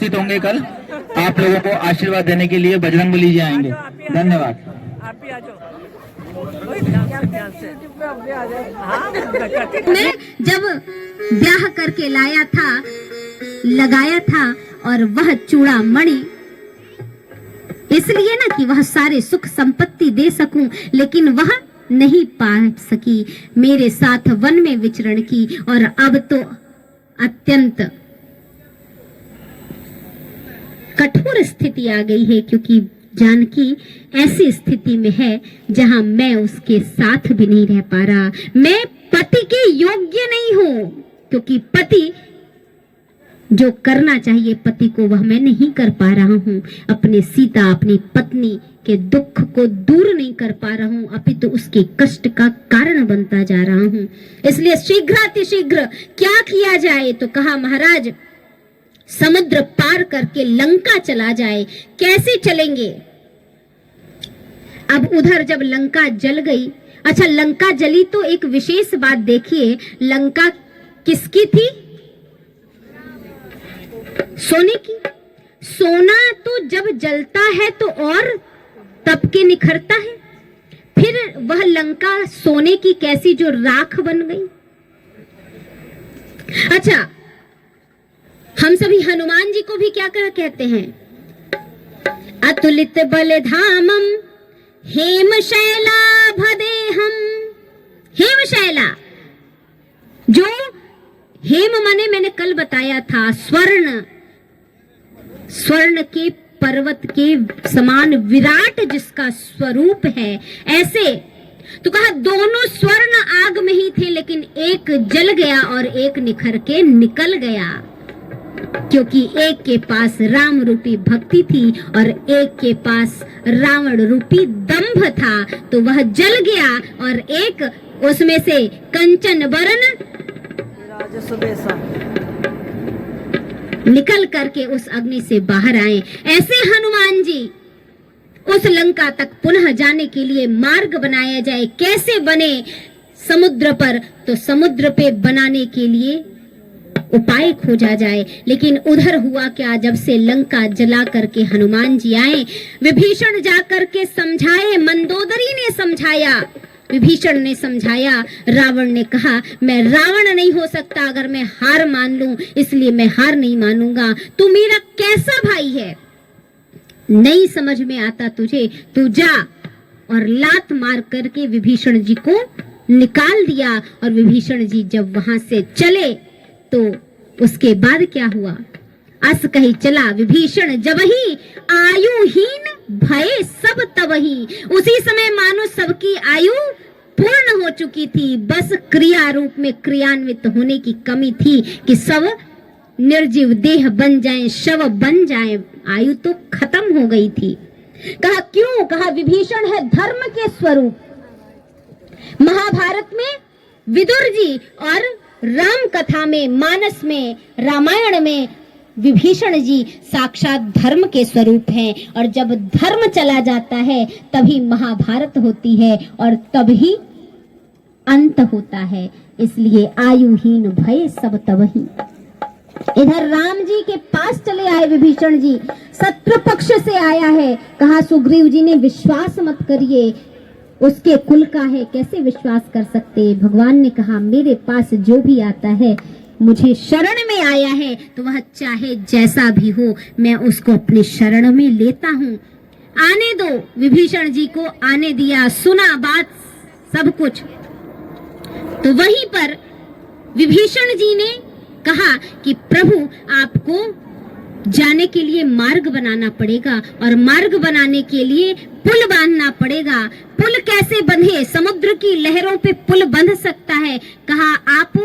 उपस्थित होंगे कल आप लोगों को आशीर्वाद देने के लिए बजरंगबली जी आएंगे। धन्यवाद। आप ही आ जाओ। ध्यान से। मैं जब ब्याह करके लाया था, लगाया था, और वह चूड़ामणि इसलिए ना कि वह सारे सुख संपत्ति दे सकूं, लेकिन वह नहीं पा सकी। मेरे साथ वन में विचरण की और अब तो अत्यंत कठोर स्थिति आ गई है, क्योंकि जानकी ऐसी स्थिति में है जहां मैं उसके साथ भी नहीं रह पा रहा। मैं पति के योग्य नहीं हूं, क्योंकि पति जो करना चाहिए पति को वह मैं नहीं कर पा रहा हूं। अपने सीता, अपनी पत्नी के दुख को दूर नहीं कर पा रहा हूं, अपितु उसके कष्ट का कारण बनता जा रहा हूं। इसलिए शीघ्रातिशीघ्र क्या किया जाए? तो कहा महाराज समुद्र पार करके लंका चला जाए। कैसे चलेंगे? अब उधर जब लंका जल गई, अच्छा लंका जली तो एक विशेष बात देखिए, लंका किसकी थी? सोने की। सोना तो जब जलता है तो और तप के निखरता है, फिर वह लंका सोने की कैसी जो राख बन गई। अच्छा हम सभी हनुमान जी को भी क्या कहते हैं? अतुलित बल धामम हेम शैला भदेहम। हेम शैला, जो हेम माने मैंने कल बताया था स्वर्ण, स्वर्ण के पर्वत के समान विराट जिसका स्वरूप है, ऐसे तो कहा दोनों स्वर्ण आग में ही थे, लेकिन एक जल गया और एक निखर के निकल गया, क्योंकि एक के पास राम रूपी भक्ति थी और एक के पास रावण रूपी दंभ था। तो वह जल गया और एक उसमें से कंचन वरण निकल करके उस अग्नि से बाहर आए। ऐसे हनुमान जी उस लंका तक पुनः जाने के लिए मार्ग बनाया जाए। कैसे बने? समुद्र पर, तो समुद्र पे बनाने के लिए उपाय खोजा जाए। लेकिन उधर हुआ क्या? जब से लंका जला करके हनुमान जी आए, विभीषण जाकर के समझाए, मंदोदरी ने समझाया, विभीषण ने समझाया, रावण ने कहा मैं रावण नहीं हो सकता अगर मैं हार मान लूं, इसलिए मैं हार नहीं मानूंगा। तू मेरा कैसा भाई है? नहीं समझ में आता तुझे? तू जा। और लात मार करके विभीषण जी को निकाल दिया। और विभीषण जी जब वहां से चले तो उसके बाद क्या हुआ? अस कही चला विभीषण जबहि आयुहीन भय सब तबहि। उसी समय मानो सबकी आयु पूर्ण हो चुकी थी, बस क्रिया रूप में क्रियान्वित होने की कमी थी कि सब निर्जीव देह बन जाएं, शव बन जाएं। आयु तो खत्म हो गई थी। कहा क्यों? कहा विभीषण है धर्म के स्वरूप। महाभारत में विदुर जी और राम कथा में, मानस में, रामायण में विभीषण जी साक्षात धर्म के स्वरूप हैं। और जब धर्म चला जाता है तभी महाभारत होती है और तभी अंत होता है। इसलिए आयुहीन भय सब तबहि। इधर राम जी के पास चले आए विभीषण जी, शत्रु पक्ष से आया है। कहा सुग्रीव जी ने विश्वास मत करिए, उसके कुल का है, कैसे विश्वास कर सकते? भगवान ने कहा मेरे पास जो भी आता है, मुझे शरण में आया है, तो वह चाहे जैसा भी हो मैं उसको अपनी शरण में लेता हूँ। आने दो। विभीषण जी को आने दिया, सुना बात सब कुछ। तो वहीं पर विभीषण जी ने कहा कि प्रभु आपको जाने के लिए मार्ग बनाना पड़ेगा और मार्ग बनाने के लिए पुल बांधना पड़ेगा। पुल कैसे बंधे? समुद्र की लहरों पे पुल बंध सकता है। कहा आप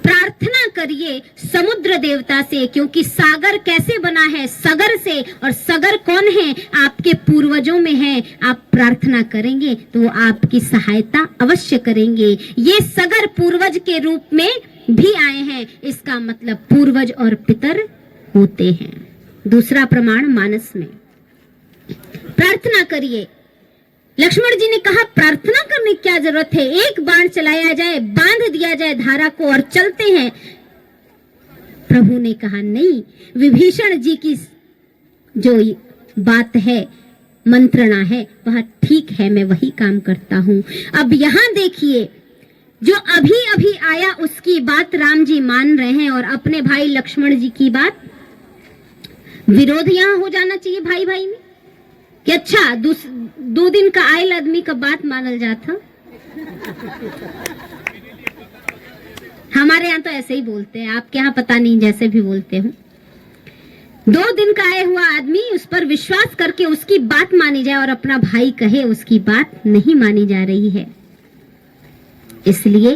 प्रार्थना करिए समुद्र देवता से, क्योंकि सागर कैसे बना है? सगर से, और सगर कौन है? आपके पूर्वजों में है। आप प्रार्थना करेंगे तो आपकी सहायता अवश्य करेंगे। ये सगर पूर्वज के रूप में भी आए हैं, इसका मतलब पूर्वज और पितर होते हैं। दूसरा प्रमाण मानस में प्रार्थना करिए। लक्ष्मण जी ने कहा प्रार्थना करने की क्या जरूरत है? एक बाण चलाया जाए, बांध दिया जाए धारा को और चलते हैं। प्रभु ने कहा नहीं, विभीषण जी की जो बात है, मंत्रणा है, वह ठीक है, मैं वही काम करता हूं। अब यहां देखिए, जो अभी अभी आया उसकी बात राम जी मान रहे हैं और अपने भाई लक्ष्मण जी की बात। विरोध यहां हो जाना चाहिए भाई भाई में कि अच्छा 2 दिन का आयल आदमी का बात मानल जाता। हमारे यहाँ तो ऐसे ही बोलते हैं, आपके यहाँ पता नहीं, जैसे भी बोलते हो। 2 दिन का आया हुआ आदमी, उस पर विश्वास करके उसकी बात मानी जाए और अपना भाई कहे उसकी बात नहीं मानी जा रही है। इसलिए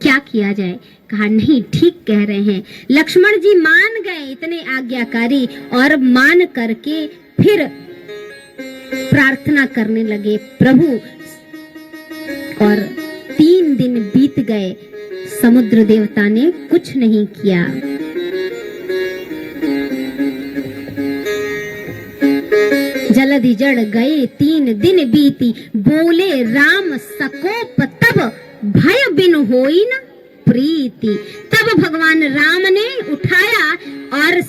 क्या किया जाए? कहा नहीं, ठीक कह रहे हैं। लक्ष्मण जी मान गए, इतने आज्ञाकारी, और मान करके फिर प्रार्थना करने लगे प्रभु। और 3 दिन बीत गए, समुद्र देवता ने कुछ नहीं किया। जलधि जड़ गए 3 दिन बीती, बोले राम सकोप तब, भय बिन होई न प्रीति। तब भगवान राम ने उठाया और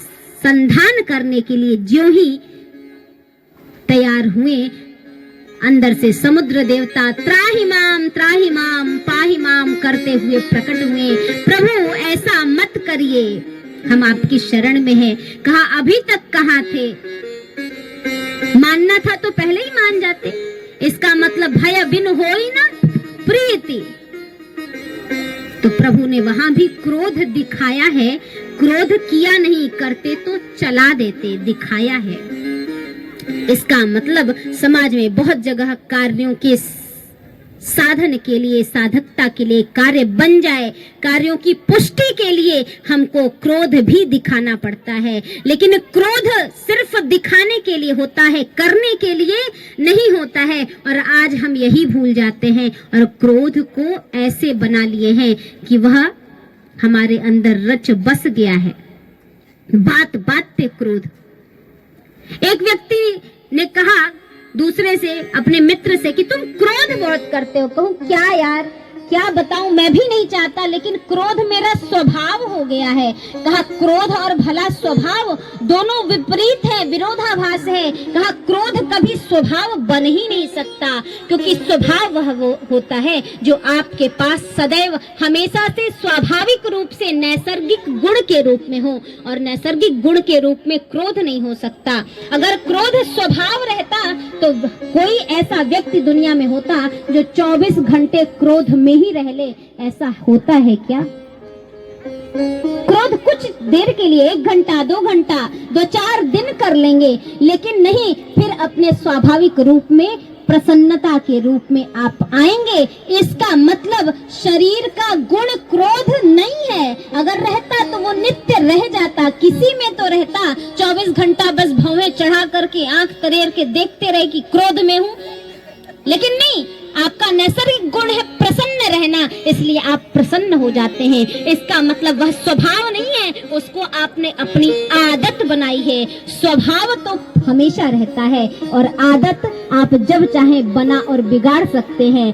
संधान करने के लिए ज्यों ही तैयार हुए, अंदर से समुद्र देवता त्राहि माम पाहि माम करते हुए प्रकट हुए। प्रभु ऐसा मत करिए, हम आपकी शरण में हैं। कहा अभी तक कहाँ थे? मानना था तो पहले ही मान जाते। इसका मतलब भय बिन होई ना प्रीति। तो प्रभु ने वहां भी क्रोध दिखाया है, क्रोध किया नहीं, करते तो चला देते, दिखाया है। इसका मतलब समाज में बहुत जगह कार्यों के साधन के लिए, साधकता के लिए, कार्य बन जाए, कार्यों की पुष्टि के लिए हमको क्रोध भी दिखाना पड़ता है। लेकिन क्रोध सिर्फ दिखाने के लिए होता है, करने के लिए नहीं होता है। और आज हम यही भूल जाते हैं और क्रोध को ऐसे बना लिए हैं कि वह हमारे अंदर रच बस गया है। बात बात पे क्रोध। एक व्यक्ति ने कहा दूसरे से, अपने मित्र से, कि तुम क्रोध बहुत करते हो। कहूं क्या यार, क्या बताऊं, मैं भी नहीं चाहता, लेकिन क्रोध मेरा स्वभाव हो गया है। कहा क्रोध और भला स्वभाव दोनों विपरीत है, विरोधाभास है। कहा क्रोध कभी स्वभाव बन ही नहीं सकता, क्योंकि स्वभाव वह वो होता है जो आपके पास सदैव हमेशा से स्वाभाविक रूप से नैसर्गिक गुण के रूप में हो, और नैसर्गिक गुण के रूप में क्रोध नहीं हो सकता। अगर क्रोध स्वभाव रहता तो कोई ऐसा व्यक्ति दुनिया में होता जो 24 घंटे क्रोध में ही रह ले। ऐसा होता है क्या? क्रोध कुछ देर के लिए, 1 घंटा 2 घंटा 2-4 दिन कर लेंगे, लेकिन नहीं, फिर अपने स्वाभाविक रूप में, प्रसन्नता के रूप में आप आएंगे। इसका मतलब शरीर का गुण क्रोध नहीं है। अगर रहता तो वो नित्य रह जाता, किसी में तो रहता। 24 घंटा बस भौवें चढ़ा करके, आंख तरेर के देखते रहे कि क्रोध में हूं, लेकिन नहीं, आपका नैसर्गिक गुण है प्रसन्न रहना, इसलिए आप प्रसन्न हो जाते हैं। इसका मतलब वह स्वभाव नहीं है, उसको आपने अपनी आदत बनाई है। स्वभाव तो हमेशा रहता है और आदत आप जब चाहे बना और बिगाड़ सकते हैं।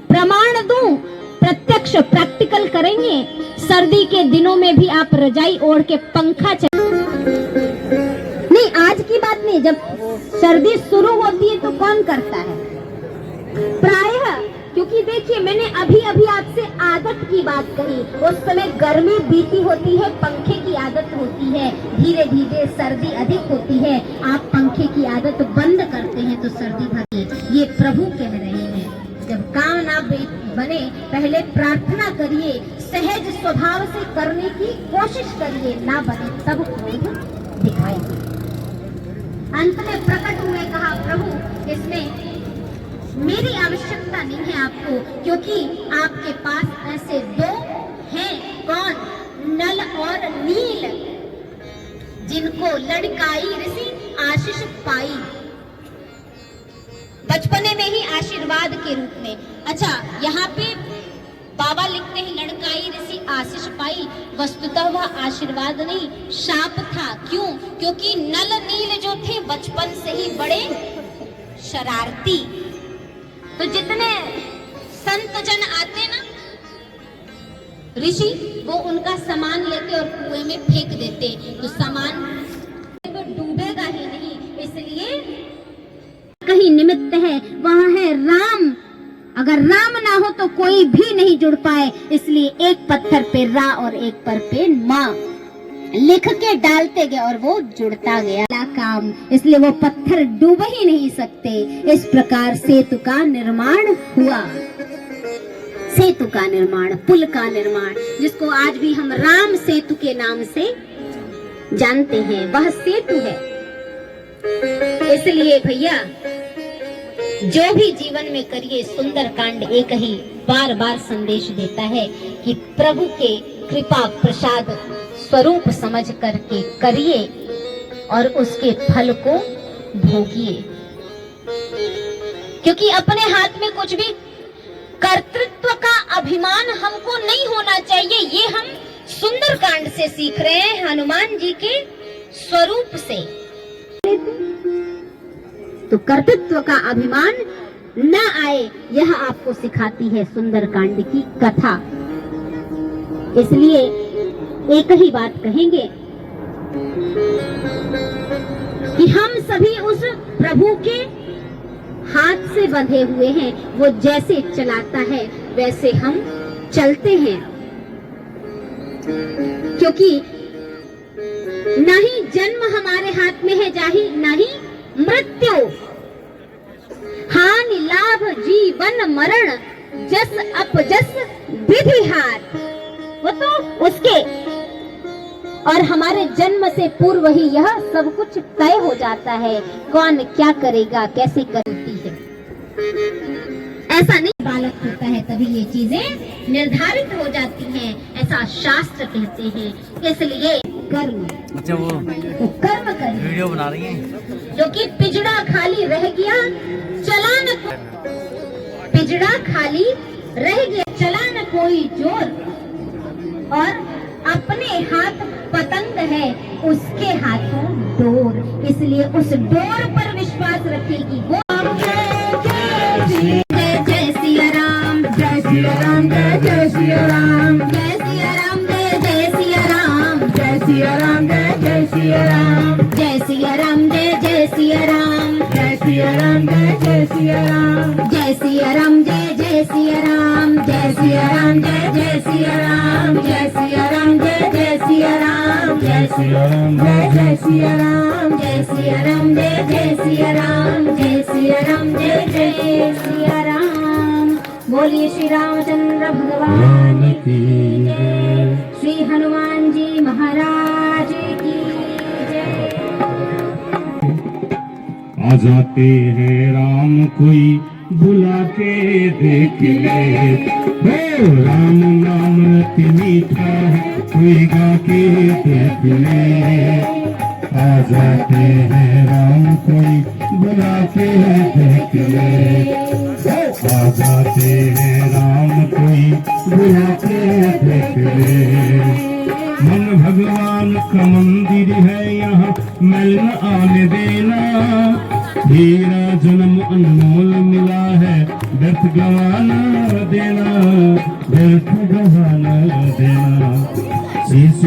प्रमाण दूं, प्रत्यक्ष प्रैक्टिकल करेंगे। सर्दी के दिनों में भी आप रजाई ओढ़ के पंखा नहीं, आज की बात नहीं, जब सर्दी शुरू होती है तो कौन करता है? प्रायः, क्योंकि देखिए मैंने अभी अभी आपसे आदत की बात कही। उस समय गर्मी बीती होती है, पंखे की आदत होती है, धीरे धीरे सर्दी अधिक होती है, आप पंखे की आदत बंद करते हैं तो सर्दी भागी। ये प्रभु कह रहे हैं, जब काम ना बने पहले प्रार्थना करिए, सहज स्वभाव से करने की कोशिश करिए, ना बने तब क्रोध दिखाइए। अंत में प्रकट हुए, कहा प्रभु इसमें मेरी आवश्यकता नहीं है आपको, क्योंकि आपके पास ऐसे 2 हैं। कौन? नल और नील, जिनको लड़काई ऋषि आशीष पाई, बचपने में ही आशीर्वाद के रूप में। अच्छा, यहाँ पे बाबा लिखते हैं लड़काई ऋषि आशीष पाई, वस्तुतः वह आशीर्वाद नहीं, शाप था। क्यों? क्योंकि नल नील जो थे बचपन से ही बड़े शरारती। तो जितने संत जन आते ना, ऋषि वो उनका सामान लेते और कुएं में फेंक देते, तो सामान वो डूबेगा ही नहीं। इसलिए कहीं निमित्त है, वहाँ है राम। अगर राम ना हो तो कोई भी नहीं जुड़ पाए, इसलिए एक पत्थर पे रा और एक पर पे माँ लिख के डालते गए और वो जुड़ता गया काम, इसलिए वो पत्थर डूब ही नहीं सकते। इस प्रकार सेतु का निर्माण हुआ, सेतु का निर्माण, पुल का निर्माण, जिसको आज भी हम राम सेतु के नाम से जानते हैं, वह सेतु है। इसलिए भैया जो भी जीवन में करिए, सुंदर कांड एक ही बार बार संदेश देता है कि प्रभु के कृपा प्रसाद स्वरूप समझ करके करिए और उसके फल को भोगिए, क्योंकि अपने हाथ में कुछ भी कर्तृत्व का अभिमान हमको नहीं होना चाहिए। ये हम सुंदर कांड से सीख रहे हैं, हनुमान जी के स्वरूप से। तो कर्तृत्व का अभिमान न आए, यह आपको सिखाती है सुंदर कांड की कथा। इसलिए एक ही बात कहेंगे कि हम सभी उस प्रभु के हाथ से बंधे हुए हैं, वो जैसे चलाता है वैसे हम चलते हैं, क्योंकि न ही जन्म हमारे हाथ में है, न ही मृत्यु। हानि लाभ जीवन मरण जस अपजस विधि हाथ, वो तो उसके और हमारे जन्म से पूर्व ही यह सब कुछ तय हो जाता है, कौन क्या करेगा, कैसे करती है। ऐसा नहीं, बालक होता है तभी ये चीजें निर्धारित हो जाती हैं, ऐसा शास्त्र कहते हैं। इसलिए कर्म, अच्छा वो तो कर्म करें। वीडियो बना रही हैं, जो कि पिजड़ा खाली रह गया चला न, पिजड़ा खाली रह गया चला न कोई जोर, और अपने हाथ पतंग है उसके हाथों डोर, इसलिए उस डोर पर विश्वास रखेगी वो। जय जय सिया राम, जय सिया राम, जय जय सिया राम, जय सिया राम, जय जय सिया राम, जय सिया राम, जय जय सिया राम, जय सिया राम, जय जय सिया राम, जय सिया राम, जय जय सिया राम, जय सिया राम, जय जय सिया राम, जय सिया राम, जय जय सिया राम, जय सिया राम, जय जय सिया राम, जय सिया राम, जय जय सिया राम, जय सिया राम, जय जय सिया राम, जय सिया राम, जय जय सिया राम। बोलिए श्री रामचंद्र भगवान की जय, श्री हनुमान जी महाराज की जय। आ जाते हैं राम कोई बुला के देख ले, राम नाम अति मीठा है कोई गा के देख ले। आ जाते हैं राम कोई बुला के देख ले, आ जाते हैं राम कोई बुला के देख ले। मन भगवान का मंदिर है यहाँ मैल न आने देना, हीरा जन्म अनमोल मिला है व्यर्थ गवाना देना, व्यर्थ गवाना देना। शीश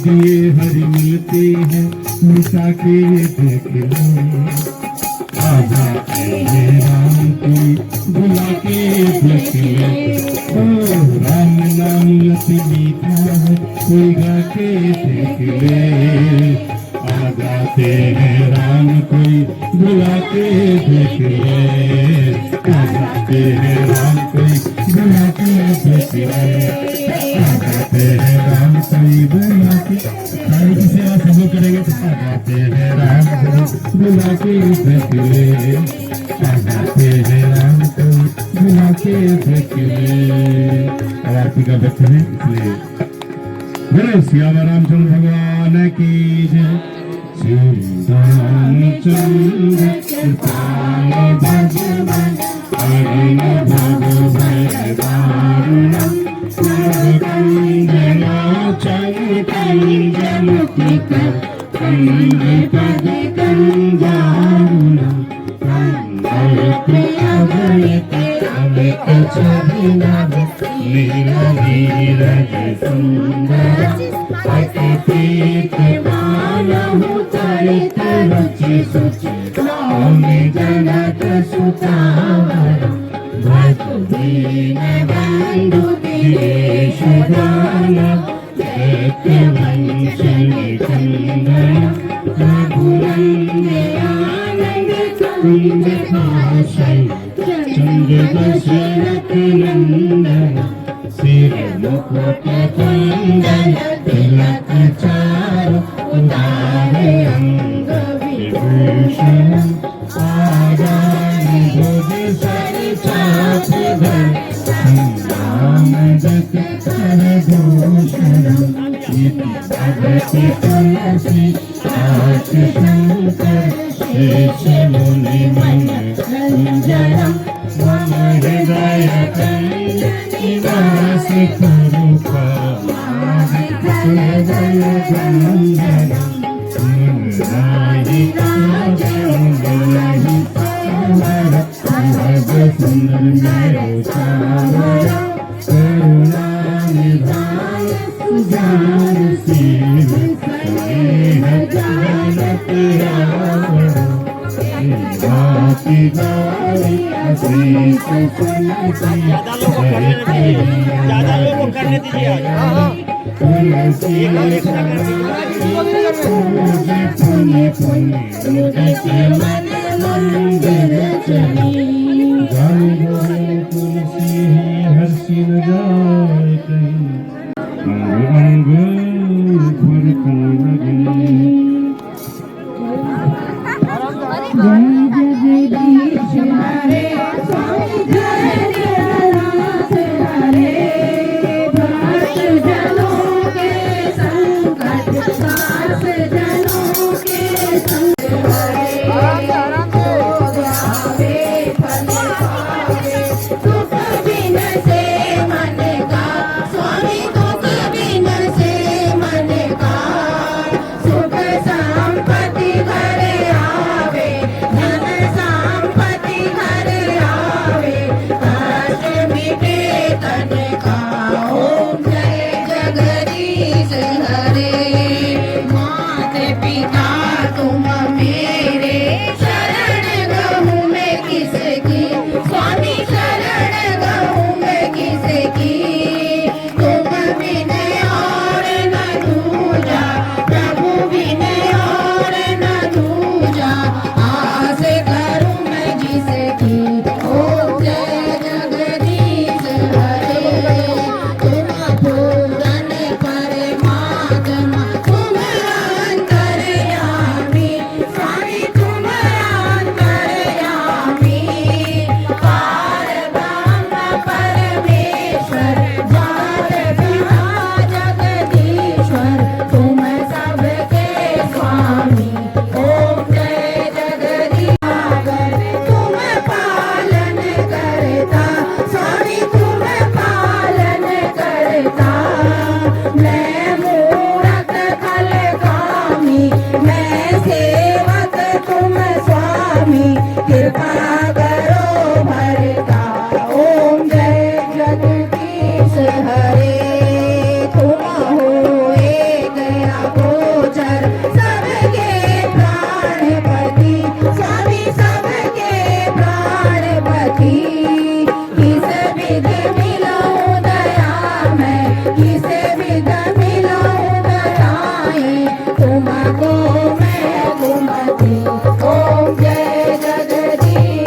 दिए हरि मिलते हैं मिटा के देख लो। आ जाते हैं राम कोई बुला के देख लो, राम नाम अति मीठा है कोई गा के देख ले। आ जाते हैं राम कोई बुला के देख ले, आ जाते हैं राम कोई बुला के देख ले, आ जाते हैं राम कोई बुला के, सारी की सेवा सब लोग करेंगे। आ जाते हैं राम कोई बुला के देख ले, आ जाते हैं राम कोई बुला के देख ले। और आरती का व्यक्त है, इसलिए बोलो श्याम रामचंद्र भगवान की जय। श्री रामचंद्र कृपाल भगवान अरिण भग भय दारुणम, चंद्र कंजमुखि कर कंद पद कंजारुणम, कंद प्रिय भय एक छवि नभ नीरज सुंदर अति प्रीत मानहु चरित रुचि सुचि नौमि जनक सुतावर भजु दीन बंधु दिनेश दानव दैत्य वंचन चंदन रघुनंदन आनंद कुंज भाषण चंद्र दशरथ नंदन सिर मुकुट कुंदन तिलक चारु उदार अंग विभूषण आजान भुज सर चाप धर संग्रामदत्त कर भूषणम इति भगति तुलसी आस शंकर शेष मुनि मन रंजनम मम हृदय कंद निवास कुरुपा हृदय गंधनम राधिका जंगलहि सावर भज सुंदर चावर करुणा निधान सुजान सीव स्नेह जानत रावण भाति गारी असीस सुनती ज्यादा लोगों को करने दीजिए आज। तुलसी पुण्य पुण्य उदित मन मंदिर चली जल बोले तुलसी हर्षि न जाए कहीं अंग अंग फरकन लगे जय जगदीश हरे स्वामी हरे नाथ हरे भक्त जनों के संकट दास जनों के संकट दुख बिन से मन का स्वामी दुख बिन से मन का सुख संपत्ति घर आवे धन संपत्ति घर आवे कष्ट मिटे तन का ओम जय जगदीश हरे माता पिता तुम मेरे शरण गहूँ मैं किसकी स्वामी शरण गहूँ मैं किसकी तुम बिन और न दूजा प्रभु बिन और न दूजा आस करूँ मैं जिसकी ओम जय जगदीश हरे तुम पूरन परमात्मा तुम अंतर्यामी स्वामी तुम अंतर्यामी पार ब्रह्म परमेश्वर जात पिता जगदीश्वर तुम सबके स्वामी ओम जय जगदीश तुम पालन करता स्वामी तुम पालन करता मैं मूरत खल कामी मैं सेवक तुम स्वामी कृपा करो भरता ओम जय जगदीश हरे तुम हो एक गोचर सबके प्राणपति स्वामी सबके प्राणपति किस विध मिलाऊं दया मैं किस विध मिलाऊं दयाएं तुमको मैं घुमती ओम जय जगदीश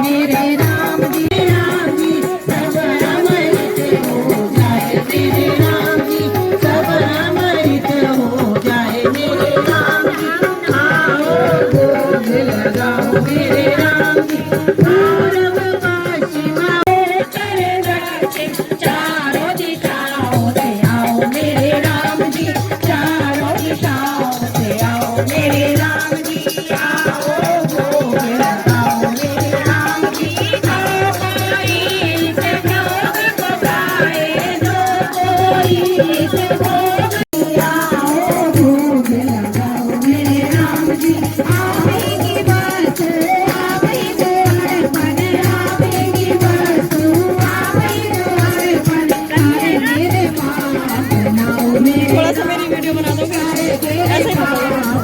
मेरे राम जी सब अमृत हो जाए मेरे राम जी सब अमृत हो जाए मेरे राम जी आओ भोग लगाओ मेरे राम जी गौरव पश्चिमा कर रखे चारों दिशाओं से आओ मेरे राम जी चारों दिशाओं से आओ मेरे राम जी आओ भोग लगाओ मेरे राम जी आओ कोई से भोग पकाए जो कोई से भोग आओ भोग लगाओ मेरे राम जी आवेगी बात आवेगी अर्पण आवेगी वस्तु आवेगी अर्पण करे मेरे पाप बनाओ मेरे थोड़ा सा मेरी वीडियो बना दोगे ऐसे बनाओ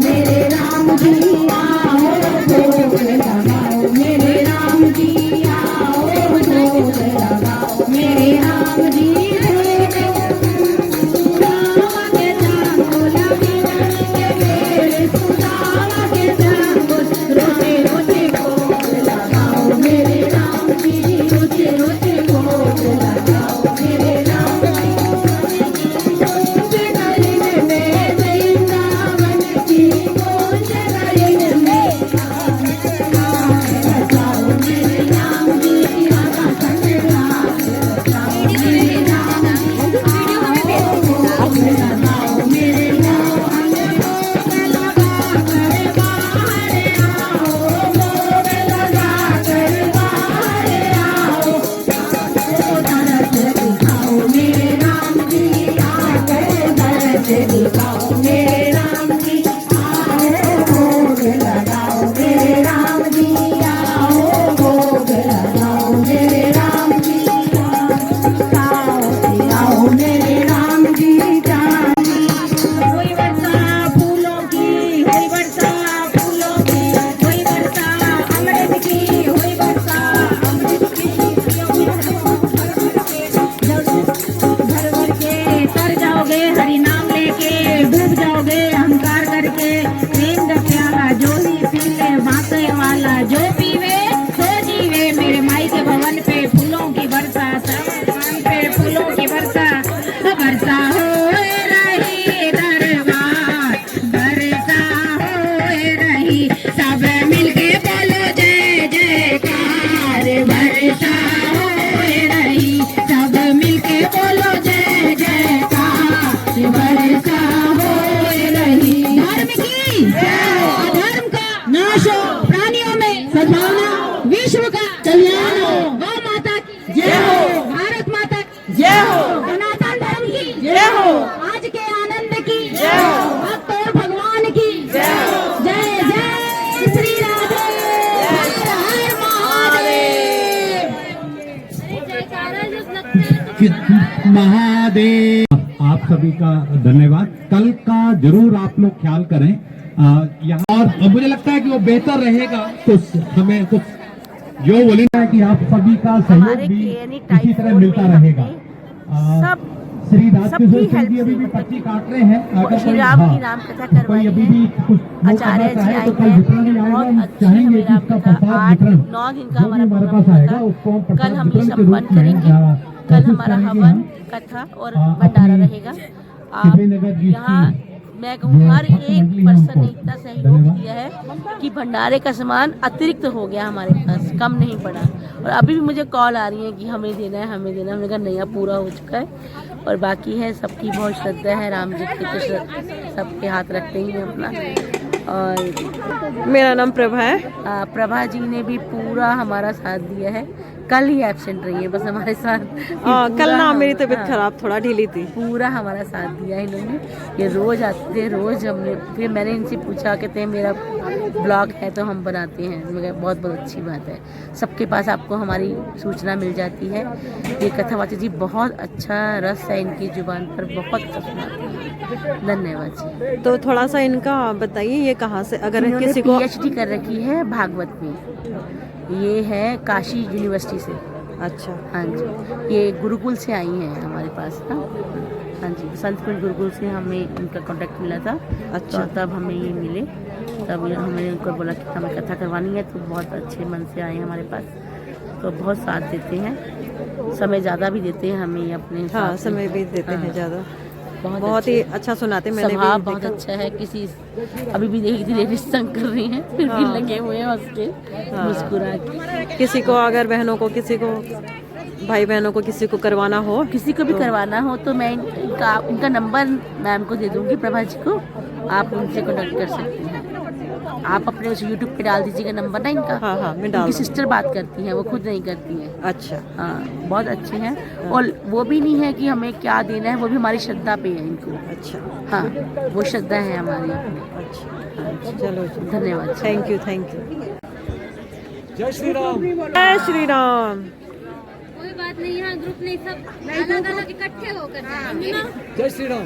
मेरे राम जी आओ भोग लगाओ मेरे राम जी आओ भोग लगाओ मेरे राम जी सुदामा के जागो लवीना के मेरे सुदामा के जागो रोते रोते भोग लगाओ मेरे राम जी रोते रोते भोग लगाओ मेरे राम जी गूंज गली में वृंदावन की गूंज गली में बचाओ मेरे राम जी राधा संग्राम बचाओ मेरे राम जी आओ लगाओ मेरे राम भोग लगा कर बाहर आओ भोग लगा कर बाहर आओ दरस दिखाओ मेरे राम जी आकर दरस दिखाओ मेरे राम जी आओ भोग लगाओ मेरे राम जी आओ भोग लगाओ मेरे राम जी आओ मेरे राम जी हुई वर्षा फूलों की हुई वर्षा फूलों की हुई वर्षा अमृत की हुई वर्षा अमृत की भर भर के तर जाओगे हरि नाम लेके डूब जाओगे अहंकार करके प्रेम का प्याला जो ही पी ले बांके वाला जो पीवे तो जीवे मेरे माई के भवन पे फूलों की वर्षा सब भगवान पे फूलों की वर्षा वर्षा हो रही दरबार वर्षा हो रही सब मिलके बोलो जय जयकार वर्षा हो रही सब मिलके बोलो जय जयकार वर्षा हो रही धर्म की अधर्म का नाश हो प्राणियों में सद्भावना विश्व का कल्याण हो गौ माता की जय हो भारत माता की जय हो सनातन धर्म की जय हो आज के आनंद की जय हो भक्त और भगवान की जय हो जय जय श्री राधे हर हर महादेव महादेव। आप सभी का धन्यवाद। कल का जरूर आप लोग ख्याल करें यहाँ, और मुझे लगता है कि वो बेहतर रहेगा। कुछ हमें कुछ जो बोले ना कि आप सभी का सहयोग भी इसी तरह मिलता रहेगा। सब श्री राजकिशोर सबकी सिंह जी हेल्प अभी भी से पर्ची काट रहे हैं। अगर श्री कोई राम की हाँ, नाम कथा कोई करवाई अभी है भी कुछ लोग आचार्य करना जी चाहे तो आए कल हैं वितरण में आएगा। बहुत हम अच्छी चाहेंगे हमें कि राम इसका कथा प्रसाद 8-9 वितरण दिन का जो भी हमारा हमारे प्रोग्राम पास आएगा होगा। उसको हम कल प्रसाद हम ये वितरण के संपन्न रूप में करेंगे। कल कोशिश हमारा करेंगे हवन हम कथा और अपनी भंडारा रहेगा। आप शिवनगर जी यहाँ की मैं कहूँ हर भक्त एक मंडली पर्सन हमको ने इतना सहयोग धन्यवाद। किया है कि भंडारे का सामान अतिरिक्त हो गया हमारे पास, कम नहीं पड़ा। और अभी भी मुझे कॉल आ रही है कि हमें देना है हमें देना है। हमने कहा नहीं, अब पूरा हो चुका है और बाकी है। सबकी बहुत श्रद्धा है राम जी की, तो सबके हाथ रखते ही हैं अपना। और मेरा नाम प्रभा है। प्रभा जी ने भी पूरा हमारा साथ दिया है। कल ही एब्सेंट रही है बस हमारे साथ। कल ना मेरी तबीयत खराब थोड़ा ढीली थी। पूरा हमारा साथ दिया इन्होंने। ये रोज आते थे, रोज हमने फिर मैंने इनसे पूछा, कहते हैं मेरा ब्लॉग है तो हम बनाते हैं। मैं कहा बहुत बहुत अच्छी बात है, सबके पास आपको हमारी सूचना मिल जाती है। ये कथावाचक जी बहुत अच्छा रस है इनकी जुबान पर, बहुत अच्छा सुनाते हैं। धन्यवाद जी। तो थोड़ा सा इनका बताइए, ये कहाँ से अगर किसी को PhD कर रखी है भागवत में, ये है काशी यूनिवर्सिटी से। अच्छा, हाँ जी, ये गुरुकुल से आई हैं हमारे पास ना। हाँ जी, संत कुंज गुरुकुल से हमें इनका कांटेक्ट मिला था। अच्छा। तो तब हमें ये मिले, तब हमने उनको बोला कि हमें कथा करवानी है, तो बहुत अच्छे मन से आए हमारे पास, तो बहुत साथ देते हैं, समय ज़्यादा भी देते हैं हमें अपने हाँ, साथ समय में। भी देते हैं हाँ, ज़्यादा। बहुत बहुत ही अच्छा सुनाते, मैंने स्वभाव भी बहुत देखा। अच्छा है। किसी अभी भी देखी थी लेडीज तंग कर रही हैं, फिर भी हाँ। लगे हुए हैं हंस के, हाँ। मुस्कुरा के। किसी को अगर बहनों को, किसी को भाई बहनों को किसी को करवाना हो, किसी को भी करवाना हो तो मैं इनका नंबर मैम को दे दूंगी, प्रभा जी को, आप उनसे कनेक्ट कर सकती हैं। आप अपने उस यूट्यूब पे डाल दीजिएगा नंबर ना इनका। हाँ हाँ, मैं डाल उनकी दूँगी। सिस्टर बात करती हैं, वो खुद नहीं करती हैं। अच्छा, हाँ, बहुत अच्छी हैं। और वो भी नहीं है कि हमें क्या देना है, वो भी हमारी श्रद्धा पे है इनको। अच्छा, हाँ, वो श्रद्धा है हमारी। अच्छा, चलो जी, धन्यवाद। Thank you, thank you. जय श्री राम, जय श्री राम। कोई बात नहीं, यहाँ ग्रुप नहीं, सब अलग अलग इकट्ठे होकर जय श्री राम।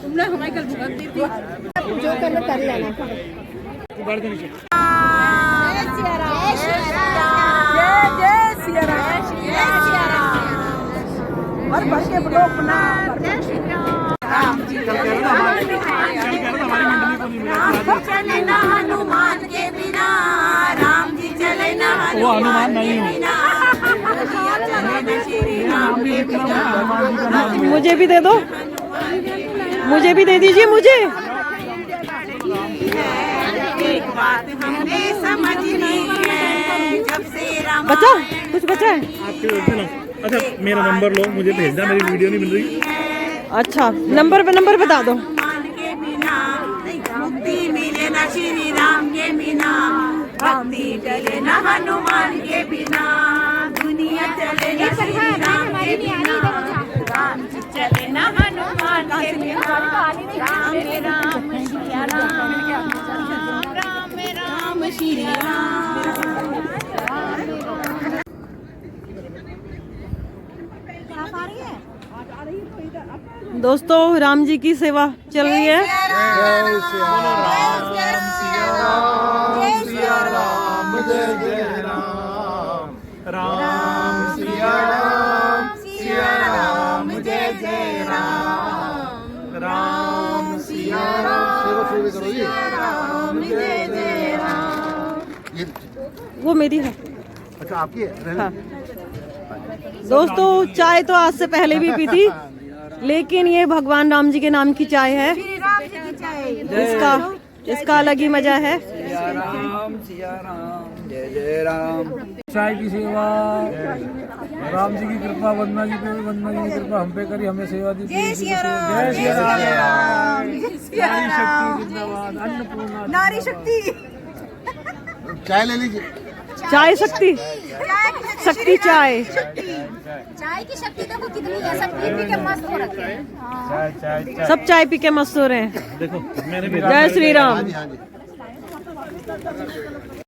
तुमने हमारी कल भुगत दी थी। जो करना कर लेना। चले ना हनुमान के बिना, राम जी चले ना वो हनुमान नहीं हो। मुझे भी दे दो, मुझे भी दे दीजिए मुझे। एक बात हमने समझनी है, जब से राम बचा, कुछ बचा है? अच्छा, मेरा नंबर लो, मुझे भेजना, मेरी वीडियो नहीं मिल रही। अच्छा, नंबर बता दो। हनुमान के बिना मुक्ति मिले ना श्री राम के बिना, भक्ति चले ना हनुमान के बिना, दुनिया चले ना श्री राम के बिना, राम जी चले ना हनुमान के बिना, राम राम सिया राम, राम राम सिया राम। दोस्तों, राम जी की सेवा चल रही है। वो मेरी है। अच्छा, आपकी है? हाँ। दोस्तों, चाय तो आज से पहले भी पी थी, लेकिन ये भगवान राम जी के नाम की चाय है। इसका अलग ही मजा है। चाय की सेवा, राम जी की कृपा, वंदना जी पे, वंदना जी की कृपा हम पे करी, हमें सेवा दी। जय श्री राम, नारी शक्ति जिंदाबाद, अन्नपूर्णा नारी शक्ति, चाय ले लीजिए। चाय शक्ति, शक्ति चाय। चाय की शक्ति देखो कितनी है, सब पी के मस्त हो रखे हैं। सब चाय पी के मस्त हो रहे हैं। देखो, मैंने भी जय श्री राम। हाँ जी, हाँ जी।